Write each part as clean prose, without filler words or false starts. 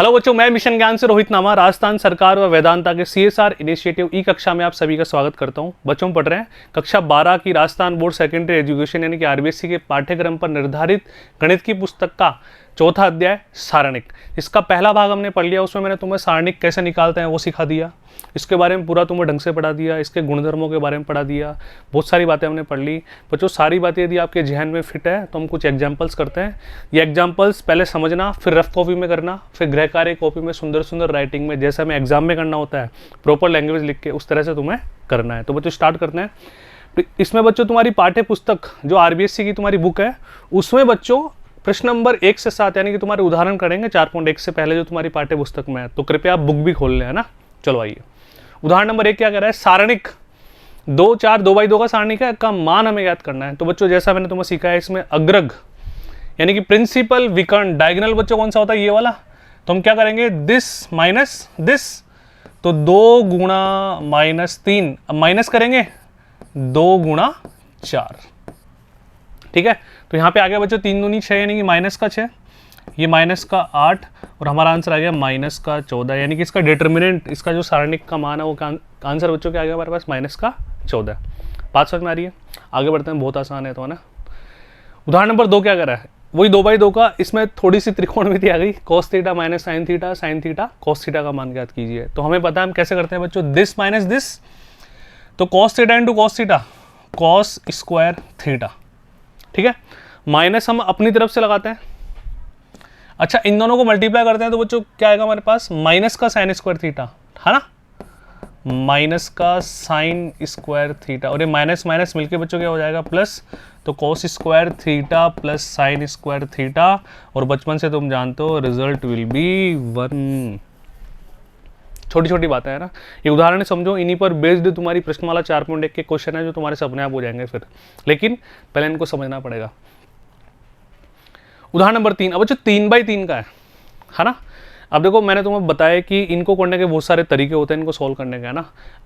Hello बच्चों, मैं mission ज्ञान से रोहित नामा राजस्थान सरकार व वेदांता के CSR इनिशिएटिव ई कक्षा में आप सभी का स्वागत करता हूं। बच्चों पढ़ रहे हैं कक्षा 12 की राजस्थान बोर्ड सेकेंडरी एजुकेशन यानी कि RBSC के पाठ्यक्रम पर निर्धारित गणित की पुस्तक का चौथा अध्याय सारणिक। इसका पहला भाग हमने पढ़ लिया, उसमें मैंने तुम्हें सारणिक कैसे निकालते हैं वो सिखा दिया। इसके बारे में पूरा तुम्हें ढंग से पढ़ा दिया, इसके गुणधर्मों के बारे में पढ़ा दिया, बहुत सारी बातें हमने पढ़ ली। बच्चों सारी बातें यदि आपके जहन में फिट है तो हम कुछ एग्जाम्पल्स करते हैं। ये एग्जाम्पल्स पहले समझना, फिर रफ कॉपी में करना, फिर गृह कार्य कॉपी में सुंदर सुंदर राइटिंग में, जैसा हमें एग्जाम में करना होता है प्रॉपर लैंग्वेज लिख के, उस तरह से तुम्हें करना है। तो बच्चों स्टार्ट करते हैं। इसमें बच्चों तुम्हारी पाठ्य पुस्तक जो RBSC की तुम्हारी बुक है उसमें बच्चों प्रश्न नंबर 1 से 7 यानी कि तुम्हारे उदाहरण करेंगे 4.1 से पहले जो तुम्हारी पाठ्य पुस्तक में है, तो कृपया आप बुक भी खोल लें, है ना। चलो आइए, उदाहरण नंबर 1 क्या कह रहा है, सारणिक 2, 4, 2/2 का सारणिक है, का मान हमें याद करना है। तो बच्चों जैसा मैंने तुम्हें सिखाया इसमें अग्रग यानी कि प्रिंसिपल विकर्ण डायगोनल बच्चों कौन सा होता है, ये वाला। तो हम क्या करेंगे, दिस माइनस दिस, तो 2 गुणा -3, अब माइनस करेंगे 2 गुणा 4, ठीक है। तो यहाँ पे आ गया बच्चों 3 दूनी 6 यानी कि माइनस का 6, ये माइनस का 8 और हमारा आंसर आ गया माइनस का 14 यानी कि इसका डिटर्मिनेंट, इसका जो सारणिक का मान है वो आंसर बच्चों क्या आ गया हमारे पास, माइनस का 14। बात समझ में आ रही है। आगे बढ़ते हैं, बहुत आसान है तो, है ना। उदाहरण नंबर 2 क्या कर रहा है, वही 2/2 का, इसमें थोड़ी सी त्रिकोणमिति आ गई, cos theta minus sine theta, sine theta cos theta का मान ज्ञात कीजिए। तो हमें पता है हम कैसे करते हैं बच्चों, दिस माइनस दिस, तो cos theta into cos theta, cos square theta, ठीक है। माइनस हम अपनी तरफ से लगाते हैं। अच्छा, इन दोनों को मल्टीप्लाई करते हैं तो बच्चों क्या आएगा हमारे पास, माइनस का साइन स्क्वायर थीटा, है ना, माइनस का साइन स्क्वायर थीटा, और ये माइनस माइनस मिलके बच्चों क्या हो जाएगा, प्लस, तो cos square theta plus sine square theta, और बचपन से तुम जानते हो रिजल्ट विल बी 1। छोटी छोटी बातें है ना, ये उदाहरण समझो, इन्हीं पर बेस्ड तुम्हारी प्रश्नमाला 4.1 के क्वेश्चन है जो तुम्हारे से अपने आप हो जाएंगे फिर, लेकिन पहले इनको समझना पड़ेगा। उदाहरण नंबर 3, अब बच्चों 3/3 का है ना। अब देखो मैंने तुम्हें बताया कि इनको करने के बहुत सारे तरीके होते हैं इनको सॉल्व करने के, है ना।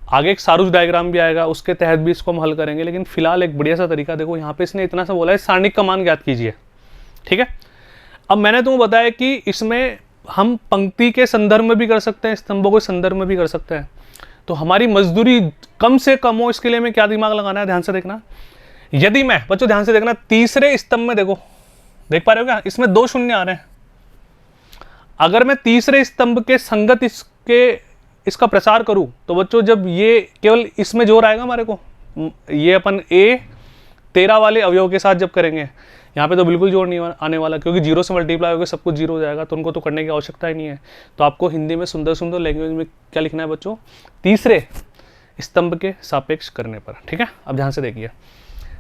आगे एक सारूज डायग्राम भी आएगा, उसके तहत भी इसको हम हल करेंगे, लेकिन फिलहाल एक बढ़िया सा तरीका देखो, यहाँ पे इसने इतना सा बोला है सारणिक का मान ज्ञात कीजिए, ठीक है। अब मैंने तुम्हें बताया कि इसमें हम पंक्ति के संदर्भ में भी कर सकते हैं, स्तंभों के संदर्भ में भी कर सकते हैं। तो हमारी मजदूरी कम से कम हो, इसके लिए हमें क्या दिमाग लगाना है, ध्यान से देखना। यदि मैं बच्चों ध्यान से देखना, तीसरे स्तंभ में देखो, देख पा रहे हो क्या, इसमें 2 शून्य आ रहे हैं। अगर मैं तीसरे स्तंभ के संगत इसका प्रसार करूं तो बच्चों जब ये केवल इसमें जोर आएगा हमारे को, ये अपन A 13 वाले अवयव के साथ जब करेंगे, यहाँ पे तो बिल्कुल जोर नहीं आने वाला, क्योंकि 0 से मल्टीप्लाई होकर सब कुछ 0 हो जाएगा, तो उनको तो करने की आवश्यकता ही नहीं है। तो आपको हिंदी में सुंदर सुंदर लैंग्वेज में क्या लिखना है बच्चों, तीसरे स्तंभ के सापेक्ष करने पर, ठीक है। अब ध्यान से देखिए,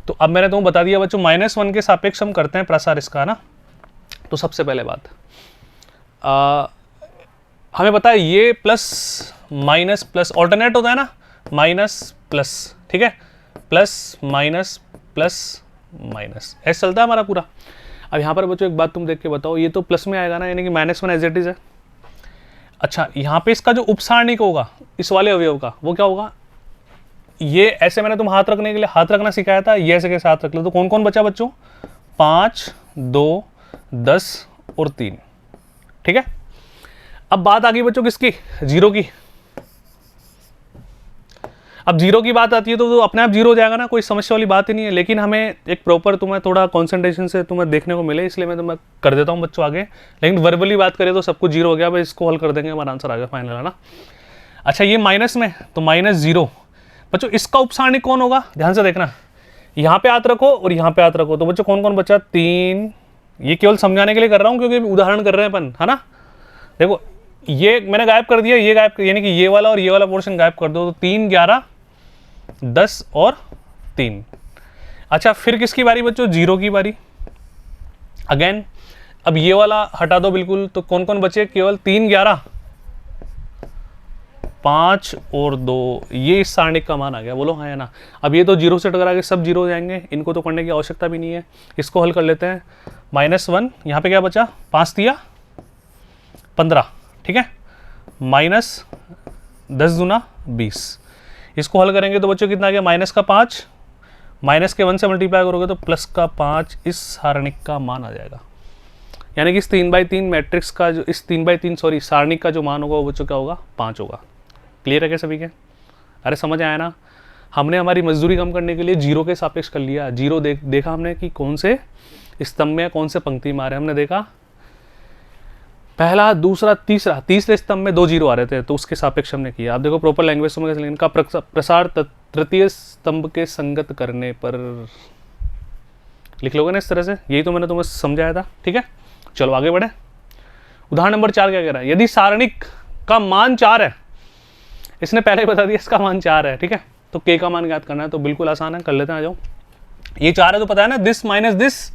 तो अब मैंने तुम्हें बता दिया बच्चों -1 के सापेक्ष हम करते हैं प्रसार इसका, ना। तो सबसे पहले बात हमें पता है ये प्लस माइनस प्लस ऑल्टरनेट होता है ना, माइनस प्लस, ठीक है, प्लस माइनस प्लस माइनस, ऐसे चलता है हमारा पूरा। अब यहाँ पर बच्चों एक बात तुम देख के बताओ, ये तो प्लस में आएगा ना, यानी कि -1 एज इट इज है। अच्छा, यहाँ पे इसका जो उपसारणिक होगा इस वाले अवयव का, वो क्या होगा, ये ऐसे मैंने तुम हाथ रखने के लिए हाथ रखना सिखाया था, ये ऐसे के साथ रख लो। तो कौन कौन बचा बच्चों, 5, 2, 10 और 3, ठीक है। अब बात आ गई बच्चों किसकी, 0 की। अब 0 की बात आती है तो अपने आप 0 हो जाएगा ना, कोई समस्या वाली बात ही नहीं है। लेकिन हमें एक प्रॉपर तुम्हें थोड़ा कंसंट्रेशन से तुम्हें देखने को मिले, इसलिए मैं तुम्हें कर देता हूँ बच्चों आगे। लेकिन वर्बली बात करें तो सब कुछ 0 हो गया, भाई इसको हल कर देंगे, हमारा आंसर आ गया फाइनल, है ना। अच्छा, ये माइनस में तो -0 बच्चों, इसका उपसारणिक कौन होगा, ध्यान से देखना, यहाँ पे हाथ रखो और यहाँ पे हाथ रखो। तो बच्चों कौन कौन बचा, 3, ये केवल समझाने के लिए कर रहा हूँ क्योंकि उदाहरण कर रहे हैं अपन, है ना। देखो ये मैंने गायब कर दिया, ये गायब, यानी कि ये वाला और ये वाला पोर्शन गायब कर दो, तो 3, 11, 10 और 3। अच्छा, फिर किसकी बारी बच्चों, 0 की बारी अगेन। अब ये वाला हटा दो बिल्कुल, तो कौन कौन बचे, केवल 3, 11, 5 और 2, ये इस सारणिक का मान आ गया, बोलो हाँ या ना। अब ये तो 0 से टकरा के सब 0 हो जाएंगे, इनको तो करने की आवश्यकता भी नहीं है। इसको हल कर लेते हैं, -1, यहाँ पे क्या बचा, 5 दिया 15, ठीक है, -10 दूना 20। इसको हल करेंगे तो बच्चों कितना आ गया, -5, माइनस के 1 से मल्टीप्लाई करोगे तो +5, इस सारणिक का मान आ जाएगा। यानी कि इस 3/3 मैट्रिक्स का जो इस 3/3 सॉरी सारणिक का जो मान होगा वो बच्चों क्या होगा 5 होगा। क्लियर है क्या सभी के? अरे समझ आया ना? हमने हमारी मजदूरी कम करने के लिए जीरो के सापेक्ष कर लिया। जीरो देखा हमने कि कौन से स्तंभ में कौन से पंक्ति में आ रहे हैं। हमने देखा पहला, दूसरा, तीसरा, तीसरे स्तंभ में 2 जीरो आ रहे थे तो उसके सापेक्ष हमने किया। आप देखो प्रॉपर लैंग्वेज में कैसे इनका प्रसार तृतीय स्तंभ के संगत करने पर लिख लोगे ना इस तरह से। यही तो मैंने तुम्हें समझाया था। ठीक है, चलो आगे बढ़े। उदाहरण नंबर 4 क्या कह रहा है? यदि सारणिक का मान 4 है, इसने पहले ही बता दिया इसका मान 4 है। ठीक है, तो k का मान ज्ञात करना है तो बिल्कुल आसान है, कर लेते हैं। आ जाओ, ये 4 है तो पता है ना, दिस माइनस दिस,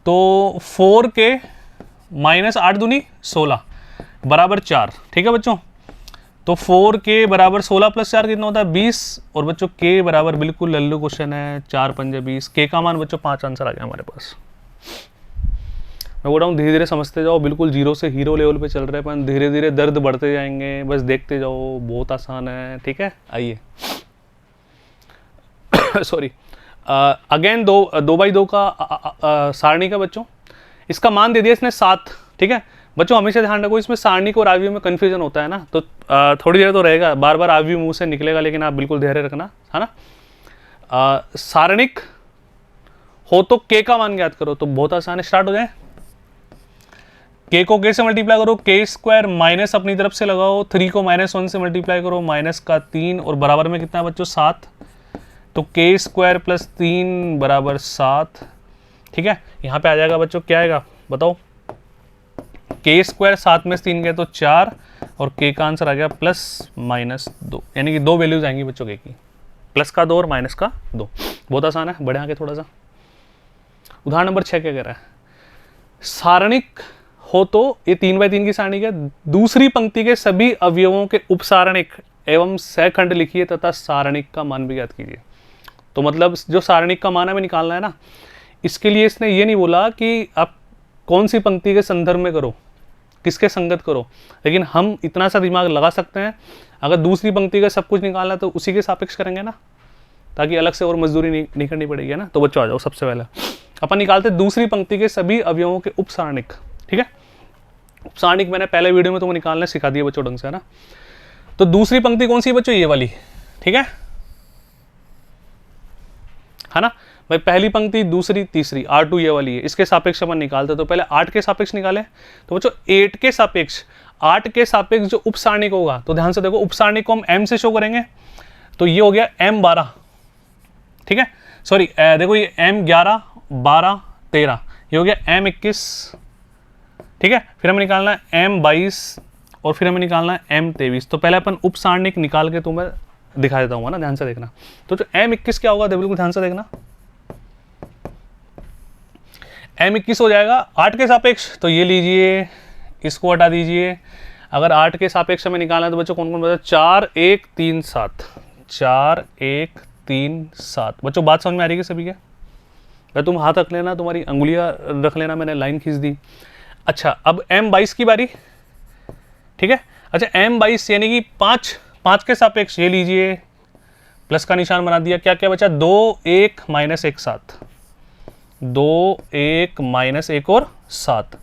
तो 4k माइनस 8 दूनी 16 बराबर 4। ठीक है बच्चों, तो 4k बराबर 16 प्लस 4 कितना होता है 20। और बच्चों k बराबर बिल्कुल लल्लू क्वेश्चन है, 4 पंजे 20। k का मान बच्चों 5 आंसर आ गया हमारे पास। मैं बोल रहा हूँ धीरे धीरे समझते जाओ, बिल्कुल जीरो से हीरो लेवल पे चल रहे हैं अपन, धीरे धीरे दर्द बढ़ते जाएंगे, बस देखते जाओ, बहुत आसान है। ठीक है, आइए सॉरी, अगेन 2/2 का सारणी का बच्चों, इसका मान दे दिया इसने 7। ठीक है बच्चों, हमेशा ध्यान रखो इसमें सारणी और आव्यूह में कन्फ्यूजन होता है ना, तो थोड़ी देर तो रहेगा, बार बार आव्यूह मुंह से निकलेगा, लेकिन आप बिल्कुल धैर्य रखना है ना। सारणिक हो तो k का मान ज्ञात करो, तो बहुत आसान है, स्टार्ट हो जाए। k को k से मल्टीप्लाई करो, k² माइनस अपनी तरफ से लगाओ, 3 को -1 से मल्टीप्लाई करो, -3 और बराबर में कितना है बच्चों 7, तो k² + 3 बराबर 7। ठीक है, यहाँ पे आ जाएगा बच्चों, क्या आएगा बताओ, k² 7 में से 3 गए तो 4 और k का आंसर आ गया +-2, यानी कि 2 वैल्यूज आएंगी बच्चों k की, प्लस का 2 और माइनस का 2। बहुत आसान है, बढ़े आगे थोड़ा सा। उदाहरण नंबर 6 क्या कह रहा है? सारणिक हो तो ये 3/3 की सारणी है, दूसरी पंक्ति के सभी अवयवों के उपसारणिक एवं सहखंड लिखिए तथा सारणिक का मान भी ज्ञात कीजिए। तो मतलब जो सारणिक का मान हमें निकालना है ना, इसके लिए इसने ये नहीं बोला कि आप कौन सी पंक्ति के संदर्भ में करो, किसके संगत करो, लेकिन हम इतना सा दिमाग लगा सकते हैं, अगर दूसरी पंक्ति का सब कुछ निकालना है तो उसी के सापेक्ष करेंगे ना, ताकि अलग से और मजदूरी नहीं करनी पड़ेगी ना। तो बच्चों आ जाओ, सबसे पहले अपन निकालते दूसरी पंक्ति के सभी अवयवों के उपसारणिक। ठीक है, उपसारणिक मैंने पहले वीडियो में तुमको निकालने सिखा दिया बच्चों ढंग से, है ना। तो दूसरी पंक्ति कौन सी है बच्चों? ये वाली। ठीक है ना भाई, पहली पंक्ति, दूसरी, तीसरी, R2 ये वाली है, इसके सापेक्ष अपन निकालते। तो पहले 8 के सापेक्ष निकाले, तो बच्चों 8 के सापेक्ष, 8 के सापेक्ष जो उपसारणिक होगा, तो ध्यान से देखो, उपसारणिक को हम m से शो करेंगे, तो ये हो गया m12। ठीक है, सॉरी देखो ये m11, 12, 13, ये हो गया m21। ठीक है, फिर हमें निकालना है m22 और फिर हमें निकालना है m23। तो पहले अपन उपसारणिक निकाल के तुम्हें दिखा देता हूँ ना, ध्यान से देखना। तो जो m21 क्या होगा, बिल्कुल ध्यान से देखना, m21 हो जाएगा 8 के सापेक्ष, तो ये लीजिए, इसको हटा दीजिए। अगर 8 के सापेक्ष में निकालना है तो बच्चों कौन कौन बता, 4, 1, 3, 7, 4, 1, 3, 7। बच्चों बात समझ में आ रही है सभी के? भाई तुम हाथ रख लेना, तुम्हारी अंगुलियां रख लेना, मैंने लाइन खींच दी। अच्छा, अब m22 की बारी। ठीक है, अच्छा m22 यानी कि 5 के सापेक्ष, ये लीजिए, प्लस का निशान बना दिया। क्या क्या बचा, 2, 1, -1, 7, 2, 1, -1 और 7।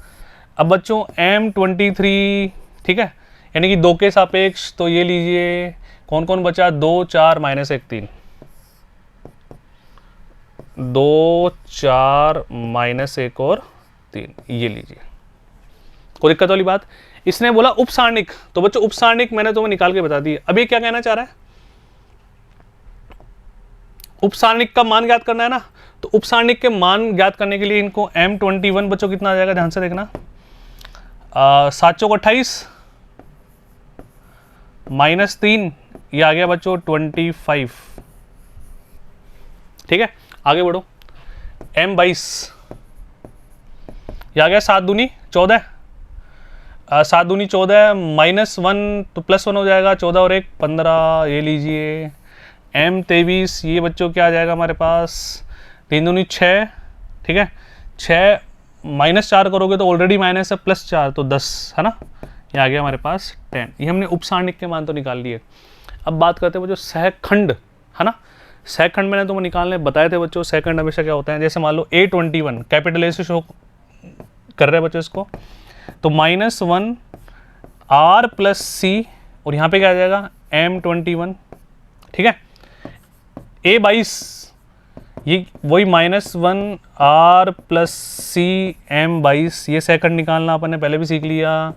अब बच्चों m23, ठीक है, यानी कि 2 के सापेक्ष, तो ये लीजिए, कौन कौन बचा, 2, 4, -1, 3, 2, 4, -1 और 3, ये लीजिए। कोई दिक्कत वाली बात? इसने बोला उपसारणिक, तो बच्चों उपसारणिक मैंने तुम्हें निकाल के बता दी। अब ये क्या कहना चाह रहा है, उपसारणिक का मान ज्ञात करना है ना, तो उपसारणिक के मान ज्ञात करने के लिए इनको m21 बच्चों कितना आ जाएगा, ध्यान से देखना, 7 चौक 28 -3, ये आ गया बच्चों 25। ठीक है, आगे बढ़ो, m22, ये आ गया 7 दूनी 14, 7 दूनी 14, -1 तो +1 हो जाएगा, 14 और 1 15, ये लीजिए। m23, ये बच्चों क्या आ जाएगा हमारे पास, 3 दूनी 6, ठीक है, 6 -4 करोगे तो ऑलरेडी माइनस है, +4 तो 10, है ना, ये आ गया हमारे पास 10। ये हमने उपसारणिक के मान तो निकाल लिए। अब बात करते हैं बच्चों सहखंड, है ना। सहखंड मैंने तुम्हें निकालने बताए थे बच्चों। सहखंड हमेशा क्या होता है, जैसे मान लो A21 कैपिटल A से शो कर रहे हैं बच्चों इसको, तो -1 R प्लस सी, और यहाँ पे क्या आ जाएगा M21, ठीक है। A22 ये वही -1 R प्लस सी M22, ये सेकंड निकालना अपन ने पहले भी सीख लिया,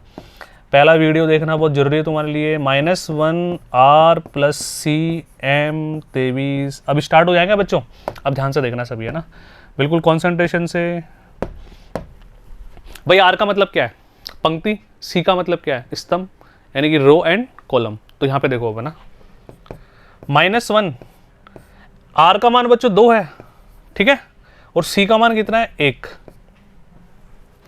पहला वीडियो देखना बहुत जरूरी है तुम्हारे लिए। -1 R प्लस सी M23, अब स्टार्ट हो जाएगा बच्चों, अब ध्यान से देखना सभी, है ना, बिल्कुल कॉन्सेंट्रेशन से। भाई R का मतलब क्या है पंक्ति, C का मतलब क्या है स्तंभ, यानी कि रो एंड कॉलम। तो यहाँ पे देखो अब ना, -1 R का मान बच्चों 2 है, ठीक है, और C का मान कितना है 1,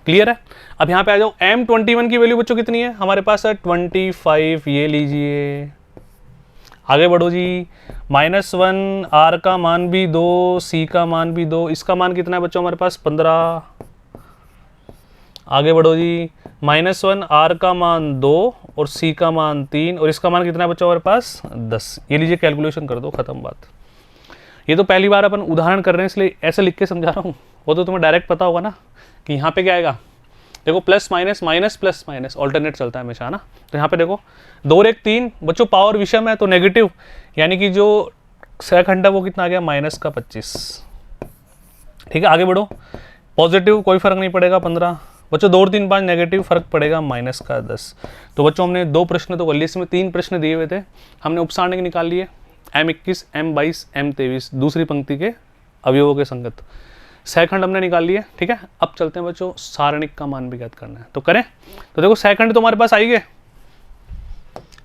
क्लियर है। अब यहाँ पे आ जाओ, M21 की वैल्यू बच्चों कितनी है हमारे पास है 25, ये लीजिए, आगे बढ़ो जी। -1 R का मान भी 2, C का मान भी 2, इसका मान कितना है बच्चों हमारे पास 15, आगे बढ़ो जी। -1 R का मान 2 और C का मान 3, और इसका मान कितना है बच्चों हमारे पास 10, ये लीजिए कैलकुलेशन कर दो, खत्म बात। ये तो पहली बार अपन उदाहरण कर रहे हैं इसलिए ऐसे लिख के समझा रहा हूँ, वो तो तुम्हें डायरेक्ट पता होगा ना कि यहाँ पे क्या आएगा। देखो plus minus minus plus minus alternate चलता है हमेशा ना, तो यहाँ पे देखो 2 और 1 3 बच्चों, पावर विषम है तो नेगेटिव, यानी कि जो सेकंड है वो कितना आ गया -25, ठीक है। आगे बढ़ो, पॉजिटिव कोई फर्क नहीं पड़ेगा 15 बच्चों, 2 और 3 5 नेगेटिव, फर्क पड़ेगा -10। तो बच्चों हमने 2 प्रश्न तो कर लिए, इसमें 3 प्रश्न दिए हुए थे, हमने उपसारणिक निकाल लिए M21 M22 M23, दूसरी पंक्ति के अवयवों के संगत, सेकंड हमने निकाल लिए, ठीक है। अब चलते हैं बच्चों, सारणिक का मान भी ज्ञात करना है, तो करें। तो देखो सेकंड तो हमारे पास आएंगे,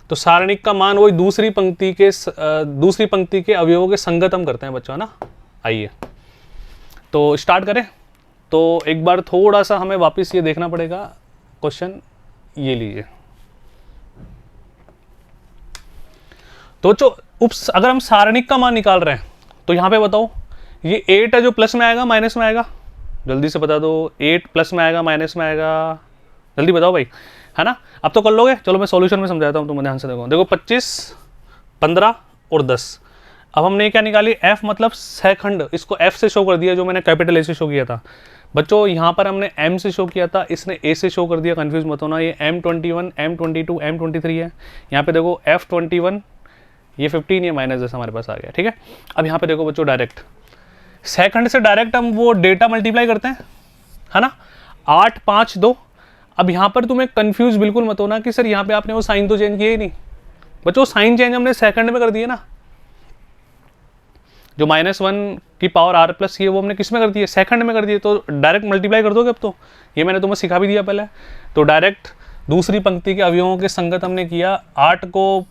तो सारणिक का मान वही दूसरी पंक्ति के अवयवों के संगत हम करते हैं बच्चों, है ना। आइए तो स्टार्ट करें। तो एक बार थोड़ा सा हमें वापस ये देखना पड़ेगा क्वेश्चन, ये लीजिए। तो बच्चों अगर हम सारणिक का मान निकाल रहे हैं तो यहाँ पे बताओ, ये 8 है जो प्लस में आएगा माइनस में आएगा, जल्दी से बता दो। 8 प्लस में आएगा माइनस में आएगा, जल्दी बताओ भाई, है ना। अब तो कर लोगे, चलो मैं सॉल्यूशन में समझाता हूँ, तुम ध्यान से देखो। देखो 25 15 और 10, अब हमने क्या निकाली f मतलब सेकंड, इसको f से शो कर दिया, जो मैंने कैपिटल A से शो किया था बच्चों। यहाँ पर हमने m से शो किया था, इसने a से शो कर दिया, कंफ्यूज मत होना। ये M21 M22 M23 है। यहाँ पे देखो F21, ये 15, ये -10 हमारे पास आ गया, ठीक है। अब यहाँ पे देखो बच्चों, डायरेक्ट सेकंड से डायरेक्ट हम वो डेटा मल्टीप्लाई करते हैं, है ना। 8 5 2। अब यहाँ पर तुम्हें कंफ्यूज बिल्कुल मत होना कि सर यहाँ पे आपने वो साइन तो चेंज किया ही नहीं बच्चों, साइन चेंज हमने सेकंड में कर दिया ना। जो -1 की पावर R प्लस ये वो हमने किस में कर दिए, सेकंड में कर दिए, तो डायरेक्ट मल्टीप्लाई कर दोगे अब तो। ये मैंने तुम्हें सिखा भी दिया पहले। तो डायरेक्ट दूसरी पंक्ति के अवयवों के संगत हमने किया, 8 को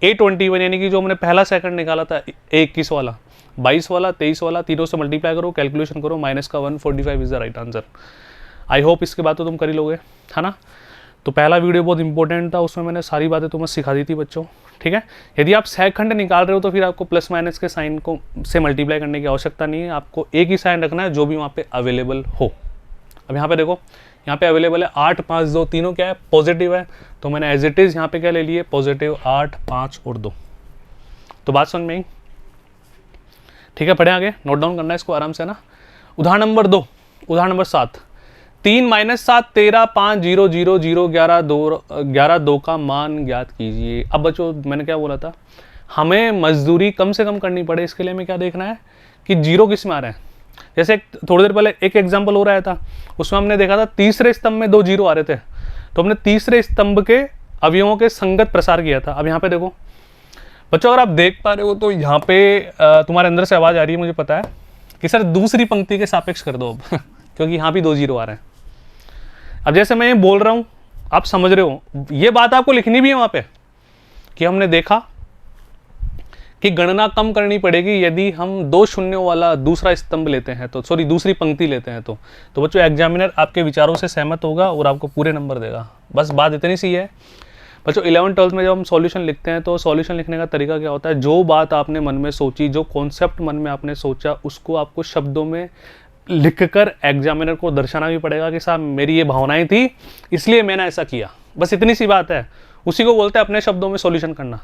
A21 यानी कि जो हमने पहला सेकंड निकाला था 21 वाला, 22 वाला, 23 वाला, तीनों से मल्टीप्लाई करो, कैलकुलेशन करो, माइनस का 145 is the right answer. I hope इसके बाद तो तुम कर ही लोगे, है ना। तो पहला वीडियो बहुत इंपॉर्टेंट था, उसमें मैंने सारी बातें तुम्हें सिखा दी थी बच्चों, ठीक है। यदि आप सेकंड निकाल रहे हो तो फिर आपको प्लस माइनस के साइन को से मल्टीप्लाई करने की आवश्यकता नहीं है, आपको एक ही साइन रखना है जो भी वहाँ पे अवेलेबल हो। अब यहाँ पे देखो, यहाँ पे अवेलेबल है 8 5 2, तीनों क्या है पॉजिटिव है, तो मैंने एज इट इज यहाँ पे क्या ले लिए पॉजिटिव 8 5 और 2। तो बात समझ में आई, ठीक है। पढ़े आगे, नोट डाउन करना है इसको आराम से ना। उदाहरण नंबर 2, उदाहरण नंबर 7, 3 - 7 13 5 0 0 0 11 2 का मान ज्ञात कीजिए। अब बच्चों मैंने क्या बोला था, हमें मजदूरी कम से कम करनी पड़े, इसके लिए हमें क्या देखना है कि जीरो किस में आ रहे हैं। जैसे थोड़ी देर पहले एक एग्जाम्पल हो रहा था, उसमें हमने देखा था तीसरे स्तंभ में 2 जीरो आ रहे थे, तो हमने तीसरे स्तंभ के अवयवों के संगत प्रसार किया था। अब यहाँ पे देखो बच्चों, अगर आप देख पा रहे हो तो यहाँ पे तुम्हारे अंदर से आवाज़ आ रही है, मुझे पता है कि सर दूसरी पंक्ति के सापेक्ष कर दो अब क्योंकि यहाँ भी 2 जीरो आ रहे हैं। अब जैसे मैं ये बोल रहा हूँ आप समझ रहे हो, ये बात आपको लिखनी भी है वहाँ पे कि हमने देखा कि गणना कम करनी पड़ेगी यदि हम 2 शून्यों वाला दूसरा स्तंभ लेते हैं, तो सॉरी दूसरी पंक्ति लेते हैं। तो बच्चों एग्जामिनर आपके विचारों से सहमत होगा और आपको पूरे नंबर देगा। बस बात इतनी सी है बच्चों। 11th 12th में जब हम सॉल्यूशन लिखते हैं तो सॉल्यूशन लिखने का तरीका क्या होता है, जो बात आपने मन में सोची, जो कॉन्सेप्ट मन में आपने सोचा, उसको आपको शब्दों में लिखकर एग्जामिनर को दर्शाना भी पड़ेगा कि साहब मेरी ये भावनाएं थी इसलिए मैंने ऐसा किया। बस इतनी सी बात है, उसी को बोलते हैं अपने शब्दों में सॉल्यूशन करना,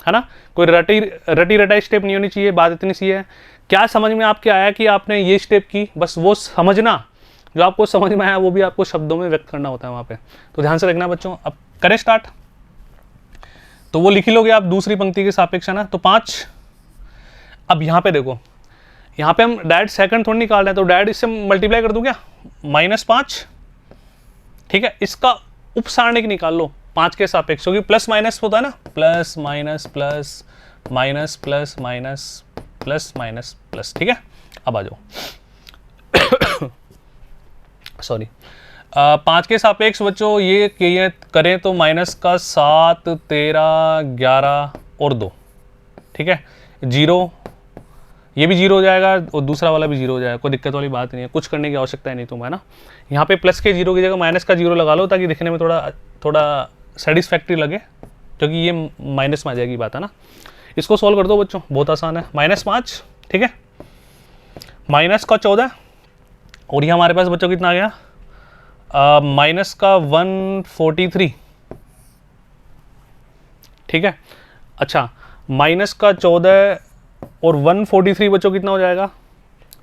है ना। कोई रटी रटाई स्टेप नहीं होनी चाहिए, बात इतनी सी है। क्या समझ में आपके आया कि आपने ये स्टेप की, बस वो समझना जो आपको समझ में आया वो भी आपको शब्दों में व्यक्त करना होता है वहाँ पे, तो ध्यान से रखना बच्चों। अब करें स्टार्ट, तो वो लिख ही लोगे आप दूसरी पंक्ति के सापेक्ष है ना, तो 5। अब यहाँ पे देखो, यहाँ पे हम डायरेक्ट सेकंड थोड़ी निकाल रहे हैं, तो डायरेक्ट इससे मल्टीप्लाई कर दूं क्या, -5, ठीक है। इसका उप सारणिक निकाल लो 5 के सापेक्ष, क्योंकि प्लस माइनस होता है ना, plus minus plus minus plus minus plus minus plus, ठीक है। अब आ जाओ सॉरी, 5 के सापेक्ष बच्चों ये करें तो माइनस का 7, 13, 11 और 2, ठीक है। 0, ये भी 0 हो जाएगा और दूसरा वाला भी 0 हो जाएगा, कोई दिक्कत वाली बात नहीं है, कुछ करने की आवश्यकता है नहीं तुम, है ना। यहाँ पे प्लस के 0 की जगह माइनस का 0 लगा लो, ताकि दिखने में थोड़ा सेटिस्फैक्ट्री लगे, क्योंकि ये माइनस में आ जाएगी बात, है ना। इसको सॉल्व कर दो बच्चों, बहुत आसान है। -5, ठीक है, माइनस का 14, और यहाँ हमारे पास बच्चों कितना आ गया, माइनस का 143, ठीक है। अच्छा, माइनस का 14 और 143 बच्चों कितना हो जाएगा,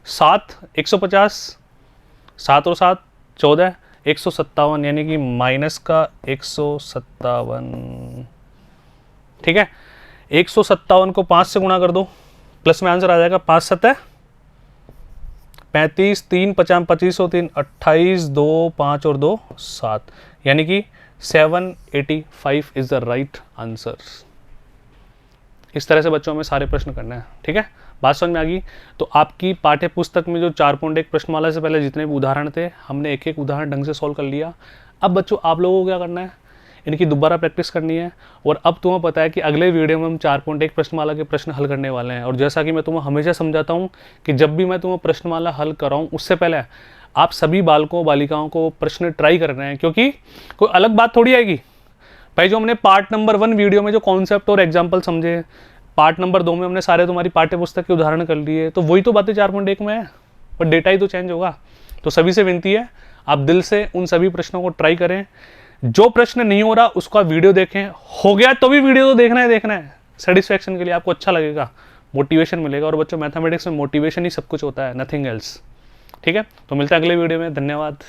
7, 150, 7 और 7 14, 157, यानी कि माइनस का 157, ठीक है। 157 को 5 से गुणा कर दो, प्लस में आंसर आ जाएगा 5 7 35, 3 50 25 और 3 28, 2 5 और 2 7, यानी कि 785 इज द राइट आंसर। इस तरह से बच्चों में सारे प्रश्न करना है, ठीक है। बात समझ में आ गई। तो आपकी पाठ्य पुस्तक में जो 4.1 प्रश्नमाला से पहले जितने भी उदाहरण थे, हमने एक एक उदाहरण ढंग से सॉल्व कर लिया। अब बच्चों आप लोगों को क्या करना है, इनकी दोबारा प्रैक्टिस करनी है। और अब तुम्हें पता है कि अगले वीडियो में हम 4.1 प्रश्नमाला के प्रश्न हल करने वाले हैं। और जैसा कि मैं तुम्हें हमेशा समझाता हूँ कि जब भी मैं तुम्हें प्रश्नमाला हल कराऊँ उससे पहले आप सभी बालकों बालिकाओं को प्रश्न ट्राई कर रहे हैं, क्योंकि कोई अलग बात थोड़ी आएगी भाई। जो हमने पार्ट नंबर 1 वीडियो में जो कॉन्सेप्ट और एग्जाम्पल समझे, पार्ट नंबर 2 में हमने सारे तुम्हारी पाठ्य पुस्तक के उदाहरण कर लिए, तो वही तो बातें 4.1 में है, पर डेटा ही तो चेंज होगा। तो सभी से विनती है, आप दिल से उन सभी प्रश्नों को ट्राई करें। जो प्रश्न नहीं हो रहा उसका वीडियो देखें, हो गया तो भी वीडियो तो देखना है। सेटिस्फैक्शन के लिए आपको अच्छा लगेगा, मोटिवेशन मिलेगा। और बच्चों मैथमेटिक्स में मोटिवेशन ही सब कुछ होता है, नथिंग एल्स, ठीक है। तो मिलते हैं अगले वीडियो में, धन्यवाद।